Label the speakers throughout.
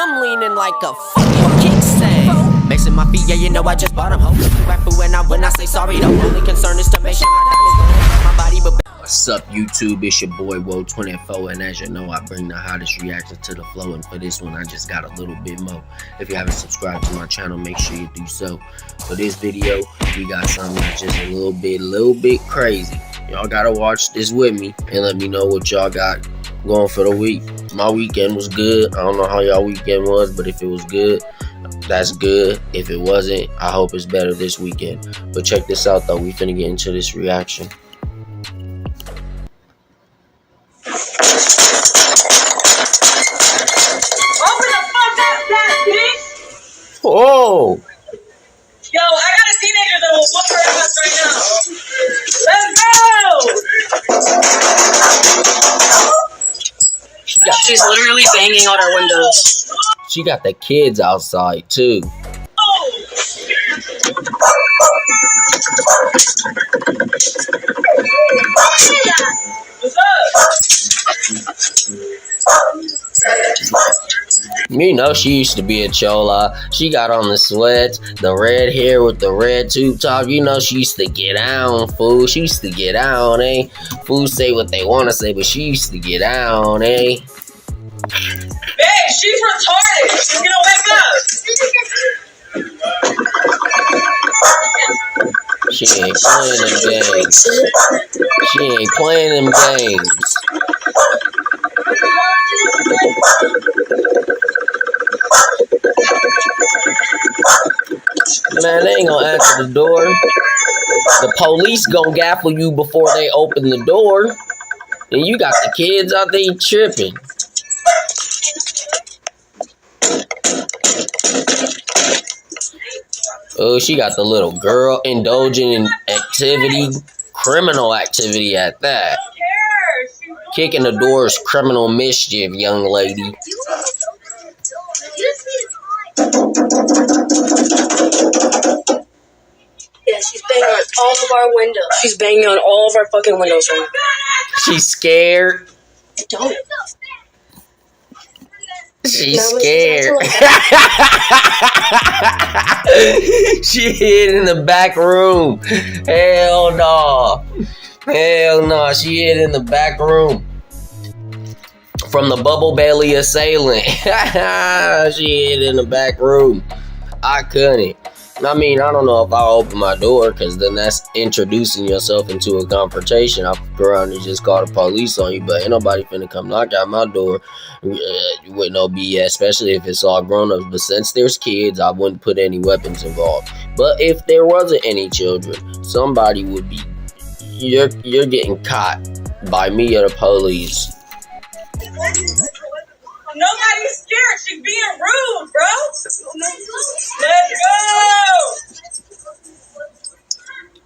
Speaker 1: I'm leaning like a fucking kickstand. Mixing my feet, yeah, you know I just bought them. Hoping you rap when I say sorry. The only concern is to make sure my diamonds don't hit my body. But what's up, YouTube? It's your boy Wo24, and as you know, I bring the hottest reaction to the flow. And for this one, I just got a little bit more. If you haven't subscribed to my channel, make sure you do so. For this video, we got something that's just a little bit crazy. Y'all gotta watch this with me and let me know what y'all got going for the week. My weekend was good. I don't know how y'all weekend was, but if it was good, that's good. If it wasn't, I hope it's better this weekend. But check this out though, we finna get into this reaction.
Speaker 2: Open the fuck up, that bitch!
Speaker 1: Oh!
Speaker 2: Yo, I got a teenager that will whoop her ass right now. Let's go!
Speaker 3: She's literally banging on our windows.
Speaker 1: She got the kids outside too.
Speaker 2: Oh. What's up?
Speaker 1: You know she used to be a chola. She got on the sweats, the red hair with the red tube top. You know she used to get down, fool. She used to get down, eh? Fools say what they want to say, but she used to get down, eh?
Speaker 2: Babe, she's retarded. She's gonna wake up.
Speaker 1: She ain't playing them games. She ain't playing them games. Man, they ain't gonna answer the door. The police gonna gaffle you before they open the door. And you got the kids out there tripping. Oh, she got the little girl indulging in activity, criminal activity at that. Kicking the door is criminal mischief, young lady.
Speaker 3: Yeah, she's banging on all of our windows. She's banging on all of our fucking windows right now.
Speaker 1: She's scared.
Speaker 3: Don't.
Speaker 1: She's scared. She hid in the back room. Hell no. Hell no. She hid in the back room. From the Bubble Belly assailant. She hid in the back room. I couldn't. I mean, I don't know if I'll open my door, because then that's introducing yourself into a confrontation. I'll go around and just call the police on you, but ain't nobody finna come knock out my door with no BS, especially if it's all grown-ups. But since there's kids, I wouldn't put any weapons involved. But if there wasn't any children, somebody would be. You're getting caught by me or the police.
Speaker 2: Nobody's scared. She's being rude, bro. Let's go.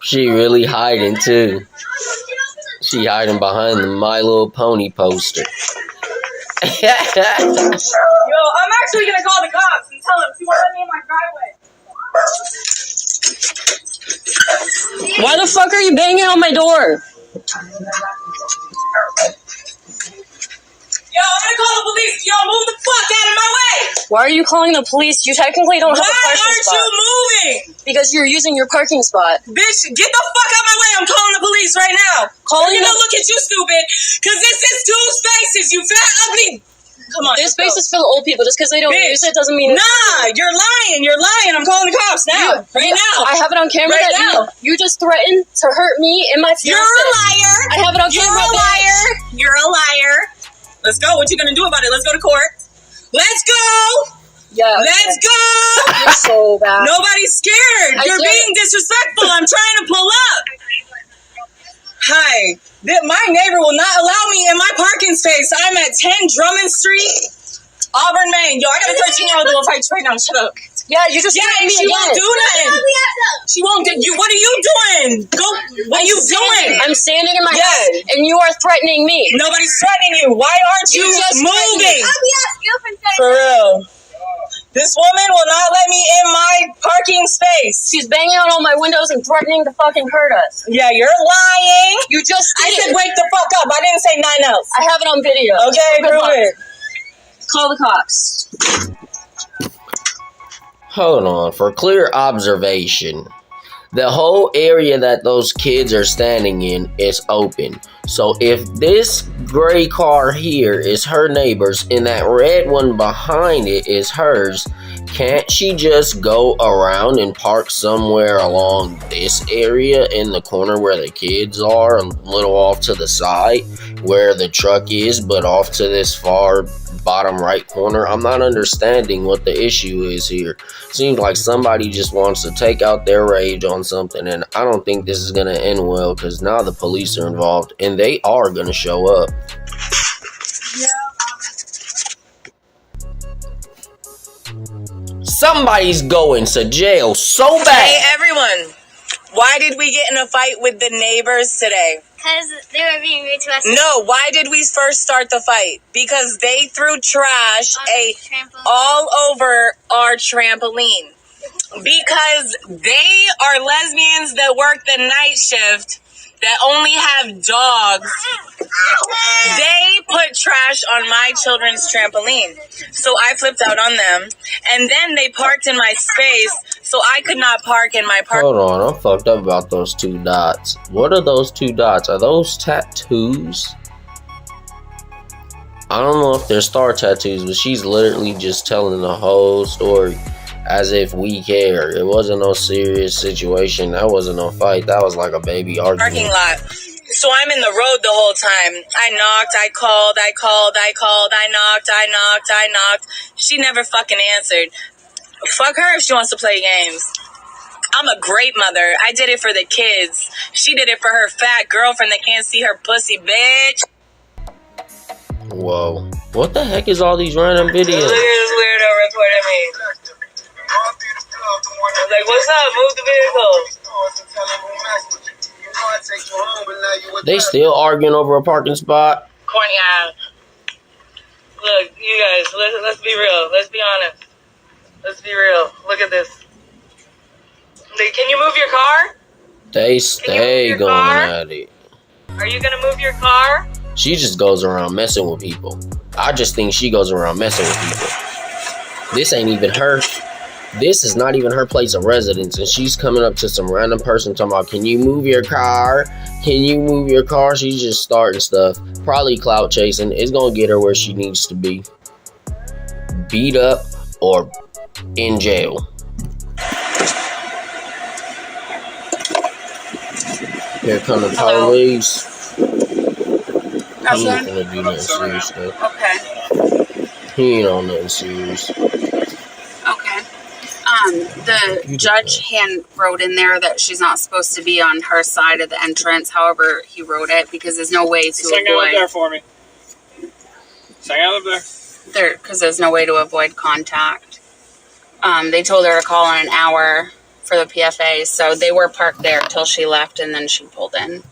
Speaker 1: She really hiding too. She hiding behind the My Little Pony poster.
Speaker 2: Yo, I'm actually gonna call the cops and tell them she won't let me in my driveway.
Speaker 3: Why the fuck are you banging on my door?
Speaker 2: Yo, I'm gonna call the police. Yo, move the fuck out of my way.
Speaker 3: Why are you calling the police? You technically don't have a
Speaker 2: Why
Speaker 3: parking
Speaker 2: aren't
Speaker 3: spot.
Speaker 2: you moving?
Speaker 3: Because you're using your parking spot.
Speaker 2: Bitch, get the fuck out of my way. I'm calling the police right now.
Speaker 3: Calling
Speaker 2: You're
Speaker 3: the-
Speaker 2: gonna look at you, stupid. Because this is 2 spaces, you fat, ugly. Come on.
Speaker 3: This
Speaker 2: let's
Speaker 3: space
Speaker 2: go.
Speaker 3: is for the old people. Just because they don't
Speaker 2: Bitch.
Speaker 3: use it doesn't mean.
Speaker 2: Nah, you're lying. You're lying. I'm calling the cops now. Right now.
Speaker 3: I have it on camera
Speaker 2: Right
Speaker 3: that
Speaker 2: now.
Speaker 3: you just threatened to hurt me and my fiance.
Speaker 2: You're a liar.
Speaker 3: I have it on
Speaker 2: You're
Speaker 3: camera.
Speaker 2: a liar. You're a liar. Let's go. What you gonna do about it? Let's go to court. Let's go.
Speaker 3: Yeah.
Speaker 2: Let's go.
Speaker 3: You're so bad.
Speaker 2: Nobody's scared. You're being disrespectful. I'm trying to pull up. Hi. My neighbor will not allow me in my parking space. I'm at 10 Drummond Street, Auburn, Maine. Yo, I got a 13-year-old that will fight you right now. Shut up.
Speaker 3: Yeah, you just threatened me
Speaker 2: she
Speaker 3: again.
Speaker 2: won't do nothing. She won't do. What are you doing? Go. What are you doing?
Speaker 3: I'm standing in my house, and you are threatening me.
Speaker 2: Nobody's threatening you. Why aren't you
Speaker 3: just
Speaker 2: moving? For real. This woman will not let me in my parking space.
Speaker 3: She's banging on all my windows and threatening to fucking hurt us.
Speaker 2: Yeah, you're lying.
Speaker 3: You just
Speaker 2: I
Speaker 3: did.
Speaker 2: said wake the fuck up. I didn't say nothing else.
Speaker 3: I have it on video.
Speaker 2: Okay, prove it. Call the cops.
Speaker 1: Hold on. For clear observation, the whole area that those kids are standing in is open. So if this gray car here is her neighbor's and that red one behind it is hers, can't she just go around and park somewhere along this area in the corner where the kids are, a little off to the side where the truck is, but off to this far bottom right corner? I'm not understanding what the issue is here. Seems like somebody just wants to take out their rage on something, and I don't think this is going to end well because now the police are involved and they are going to show up. Somebody's going to jail so bad.
Speaker 2: Hey, everyone. Why did we get in a fight with the neighbors today?
Speaker 4: Because they were being rude to us.
Speaker 2: No, why did we first start the fight? Because they threw trash all over our trampoline. Because they are lesbians that work the night shift that only have dogs. They put trash on my children's trampoline. So I flipped out on them. And then they parked in my space, so I could not park in my park.
Speaker 1: Hold on, I'm fucked up about those 2 dots. What are those 2 dots? Are those tattoos? I don't know if they're star tattoos, but she's literally just telling the whole story as if we care. It wasn't no serious situation. That wasn't no fight. That was like a baby argument.
Speaker 2: Parking lot. So I'm in the road the whole time. I knocked, I called, I knocked. She never fucking answered. Fuck her if she wants to play games. I'm a great mother. I did it for the kids. She did it for her fat girlfriend that can't see her pussy, bitch.
Speaker 1: Whoa. What the heck is all these random videos?
Speaker 2: Look at this weirdo reporting me. I was like, what's up? Move the vehicle.
Speaker 1: They still arguing over a parking spot?
Speaker 2: Corny ass. Look, you guys, let's be real. Let's be honest. Let's be real. Look at this. Can you move your car?
Speaker 1: They stay going at it.
Speaker 2: Are you gonna move your car?
Speaker 1: She just goes around messing with people. I just think she goes around messing with people. This ain't even her. This is not even her place of residence, and she's coming up to some random person talking about, can you move your car? Can you move your car? She's just starting stuff. Probably clout chasing. It's gonna get her where she needs to be. Beat up or in jail. Here come the police. He ain't gonna do nothing serious though.
Speaker 5: Okay.
Speaker 1: He ain't on nothing serious.
Speaker 5: Okay. The judge hand wrote in there that she's not supposed to be on her side of the entrance. However, he wrote it because there's no way to
Speaker 6: Sing out up there for me. Sing out up there.
Speaker 5: Because there's no way to avoid contact. They told her to call in an hour for the PFA, so they were parked there till she left, and then she pulled in.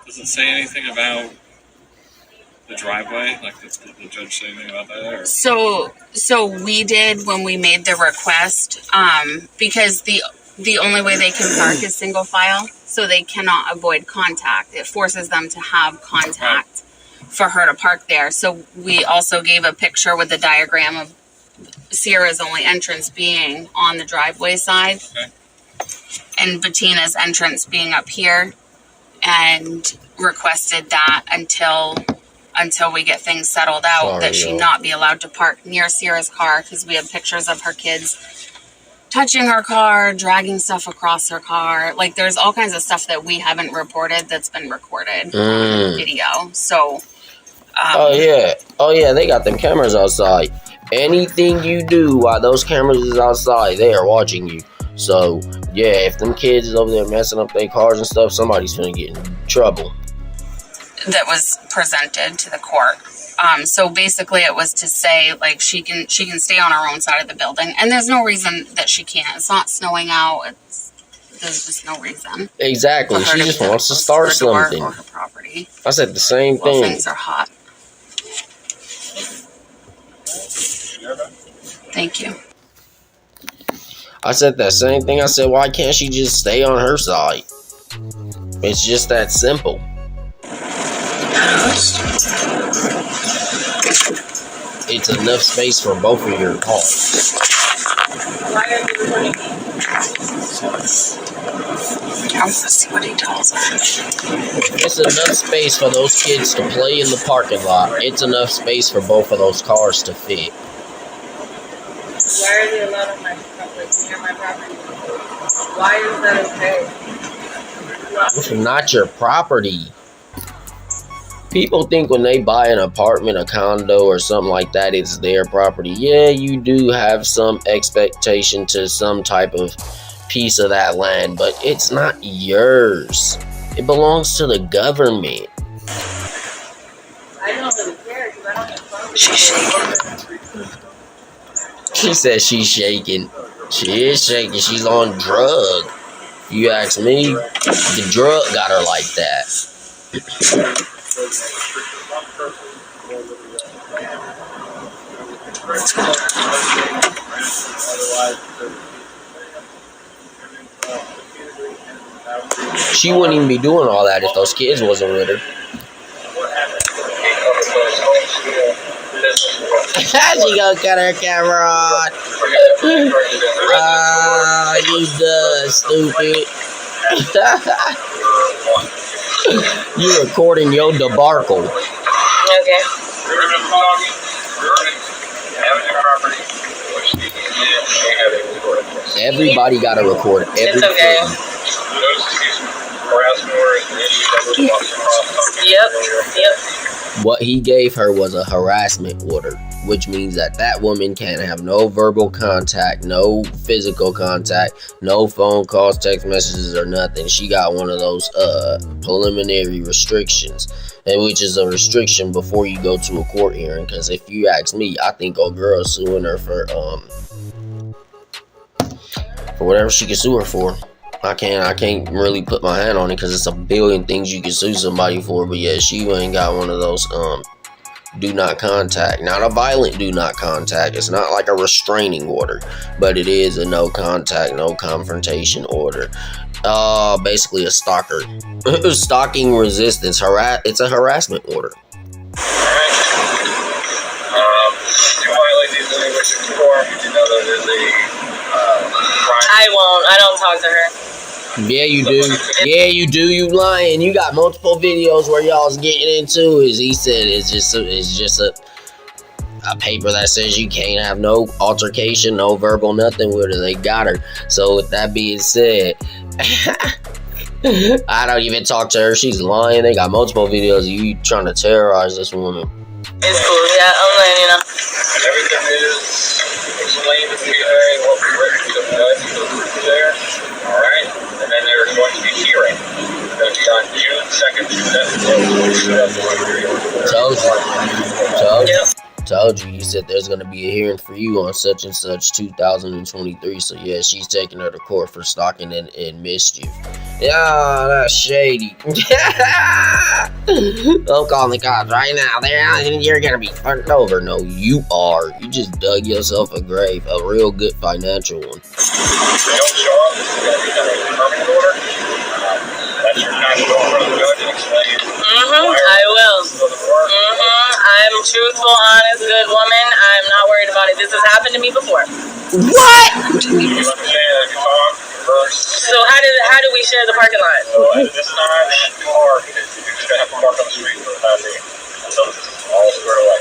Speaker 6: Does it say anything about the driveway? Like, did the judge say anything about that? Or?
Speaker 5: So we did when we made the request, because the only way they can park is single file, so they cannot avoid contact. It forces them to have contact for her to park there. So we also gave a picture with the diagram of Sierra's only entrance being on the driveway side, and Bettina's entrance being up here, and requested that until we get things settled out, that she not be allowed to park near Sierra's car, because we have pictures of her kids touching her car, dragging stuff across her car. Like, there's all kinds of stuff that we haven't reported that's been recorded on video. So
Speaker 1: oh yeah, they got them cameras outside. Anything you do while those cameras is outside, they are watching you. So yeah, if them kids is over there messing up their cars and stuff, somebody's gonna get in trouble.
Speaker 5: That was presented to the court. So basically it was to say, like, she can stay on her own side of the building, and there's no reason that she can't. It's not snowing out. There's just no reason.
Speaker 1: Exactly. She just wants to start something.
Speaker 5: Or her property.
Speaker 1: I said the same
Speaker 5: Well,
Speaker 1: thing.
Speaker 5: things are hot. Thank you.
Speaker 1: I said that same thing. I said, why can't she just stay on her side? It's just that simple. it's enough space for both of your cars.
Speaker 2: Why are you recording me?
Speaker 5: Let's see what he tells us.
Speaker 1: It's enough space for those kids to play in the parking lot. It's enough space for both of those cars to fit.
Speaker 2: Why are they allowed on my property, near my property? Why is that okay?
Speaker 1: It's not your property. People think when they buy an apartment, a condo, or something like that, it's their property. Yeah, you do have some expectation to some type of piece of that land, but it's not yours. It belongs to the government.
Speaker 2: I don't really care because I don't have property.
Speaker 5: She's shaking.
Speaker 1: She says she's shaking. She is shaking. She's on drug. If you ask me, the drug got her like that. She wouldn't even be doing all that if those kids wasn't with her. She gonna cut her camera on. Ah, you dumb stupid. You recording your debacle.
Speaker 2: Okay.
Speaker 1: Everybody gotta record everything.
Speaker 2: It's okay. Yep.
Speaker 1: What he gave her was a harassment order, which means that that woman can't have no verbal contact, no physical contact, no phone calls, text messages, or nothing. She got one of those preliminary restrictions, and which is a restriction before you go to a court hearing. Because if you ask me, I think old girl suing her for whatever she can sue her for. I can't really put my hand on it because it's a billion things you can sue somebody for. But yeah, she ain't got one of those do not contact. Not a violent do not contact. It's not like a restraining order, but it is a no contact, no confrontation order. Basically a stalker. Stalking resistance. It's a harassment order.
Speaker 7: You violate these linguistic forms, you know that there's a
Speaker 2: I won't. I don't talk to her.
Speaker 1: Yeah, you do. Yeah, you do. You lying. You got multiple videos where y'all's getting into it. He said it's just a paper that says you can't have no altercation, no verbal nothing with her. They got her. So with that being said, I don't even talk to her. She's lying. They got multiple videos of you trying to terrorize this woman.
Speaker 2: It's cool. Yeah, I'm letting you know.
Speaker 7: and everything is explained to me and what we written to the judge there. Alright? And then there's going to be hearing. It's going to be on June 2nd, 2023.
Speaker 1: Told you. He said there's going to be a hearing for you on such and such 2023. So yeah, she's taking her to court for stalking and mischief. Yeah, that's shady. Don't call the cops right now. You're going to be fucked over. No, you are. You just dug yourself a grave. A real good financial one.
Speaker 7: If you don't show up, it's going to be done a permanent order. That's your time to go in front of the judge and explain.
Speaker 2: I will. I'm truthful, honest, good woman. I'm not worried about it. This has happened to me before.
Speaker 1: What?
Speaker 7: You understand that you talk, converse.
Speaker 2: So how do we share the parking lot?
Speaker 7: So at this time, you park. You're just going to have to park on the street for the time being. Until this is all squared away.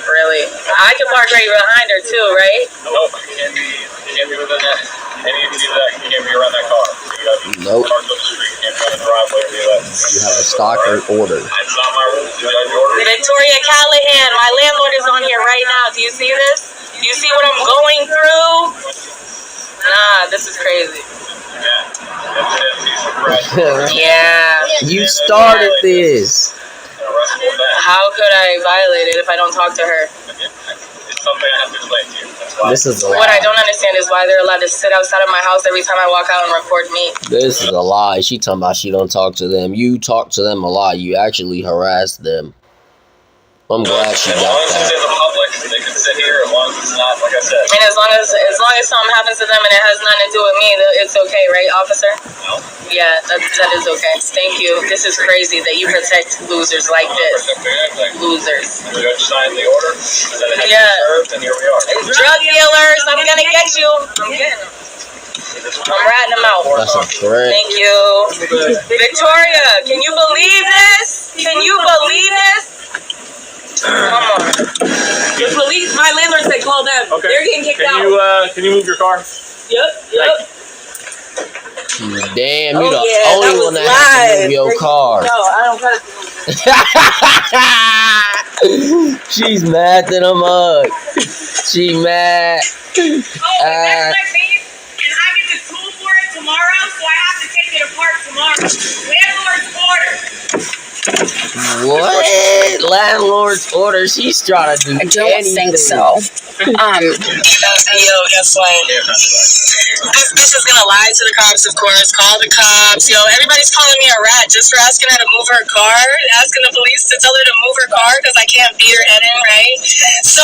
Speaker 2: Really? I can park right behind her too, right?
Speaker 7: Nope, you can't be within that. Any of you that you can't be around that car. So you got to be
Speaker 1: Nope.
Speaker 7: parked on the street. You can't be on the driveway or any of that.
Speaker 1: You have a stalker order.
Speaker 7: That's not my rules. You have your order.
Speaker 2: Victoria Callahan, my landlord is on here right now. Do you see this? Do you see what I'm going through? Nah, this is crazy. Yeah.
Speaker 1: You started this.
Speaker 2: How could I violate it if I don't talk to her?
Speaker 7: It's something I have to explain to you. That's why.
Speaker 1: This is a
Speaker 2: What I
Speaker 1: lie.
Speaker 2: don't understand is why they're allowed to sit outside of my house every time I walk out and record me.
Speaker 1: This is a lie. She talking about she don't talk to them. You talk to them a lot. You actually harass them. I'm glad she
Speaker 7: As
Speaker 1: got
Speaker 7: long as it's in
Speaker 1: that.
Speaker 7: the public, they can sit here. As long as it's It's not, like I said.
Speaker 2: And as long as something happens to them and it has nothing to do with me, it's okay, right, officer?
Speaker 7: No.
Speaker 2: Yeah, that is okay. Thank you. This is crazy that you protect losers like this. Losers.
Speaker 7: The judge signed the order, and then it has
Speaker 2: Yeah.
Speaker 7: been served, and here we are.
Speaker 2: Drug dealers, I'm gonna get you. I'm getting them. I'm ratting them out.
Speaker 1: That's a threat.
Speaker 2: Thank you. Victoria, can you believe this? Can you believe this? Come on. The police, my landlord said call them.
Speaker 6: Okay.
Speaker 2: They're getting kicked out.
Speaker 6: Can you move your car?
Speaker 2: Yep.
Speaker 1: Damn, you
Speaker 2: Oh,
Speaker 1: the
Speaker 2: yeah,
Speaker 1: only
Speaker 2: that
Speaker 1: one
Speaker 2: was
Speaker 1: that has to move
Speaker 2: live.
Speaker 1: your car.
Speaker 2: No, I don't got to.
Speaker 1: She's mad than a mug. She mad.
Speaker 2: Oh, that's my beef, and I get the tool for it tomorrow, so I have to take it apart tomorrow. Landlord's order.
Speaker 1: What? Landlord's order? She's trying to do
Speaker 5: I don't
Speaker 1: anything.
Speaker 5: think so.
Speaker 2: Yo, guess what? This bitch is gonna lie to the cops, of course. Call the cops. Yo, everybody's calling me a rat just for asking her to move her car. Asking the police to tell her to move her car because I can't beat her head in, right? So,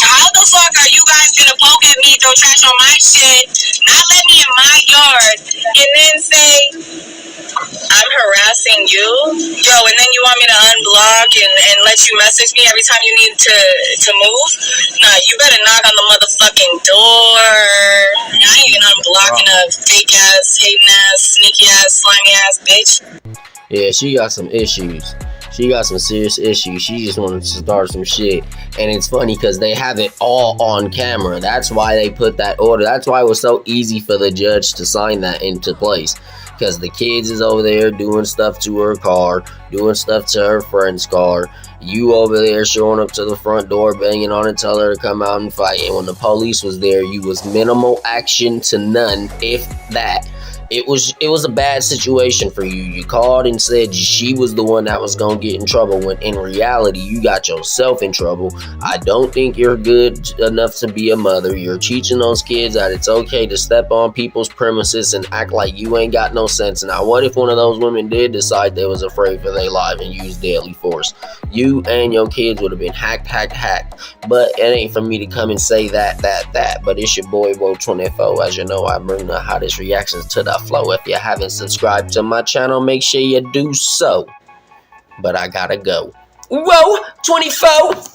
Speaker 2: how the fuck are you guys gonna poke at me, throw trash on my shit, not let me in my yard, and then say I'm harassing you? Yo, and then you want me to unblock and let you message me every time you need to move? Nah, you better knock on the motherfucking door. I ain't even unblocking a fake ass, hating ass, sneaky ass, slimy ass bitch.
Speaker 1: Yeah, she got some issues. She got some serious issues. She just wanted to start some shit. And it's funny because they have it all on camera. That's why they put that order. That's why it was so easy for the judge to sign that into place. Because the kids is over there doing stuff to her car, doing stuff to her friend's car. You over there showing up to the front door, banging on it, tell her to come out and fight. And when the police was there, you was minimal action to none, if that. It was a bad situation for you. You called and said she was the one that was gonna get in trouble, when in reality you got yourself in trouble. I don't think you're good enough to be a mother. You're teaching those kids that it's okay to step on people's premises and act like you ain't got no sense. Now what if one of those women did decide they was afraid for their life and used deadly force? You and your kids would have been hacked. But it ain't for me to come and say that. But it's your boy Wo24. As you know, I bring the hottest reactions to the flow. If you haven't subscribed to my channel, make sure you do so. But I gotta go. Wo24.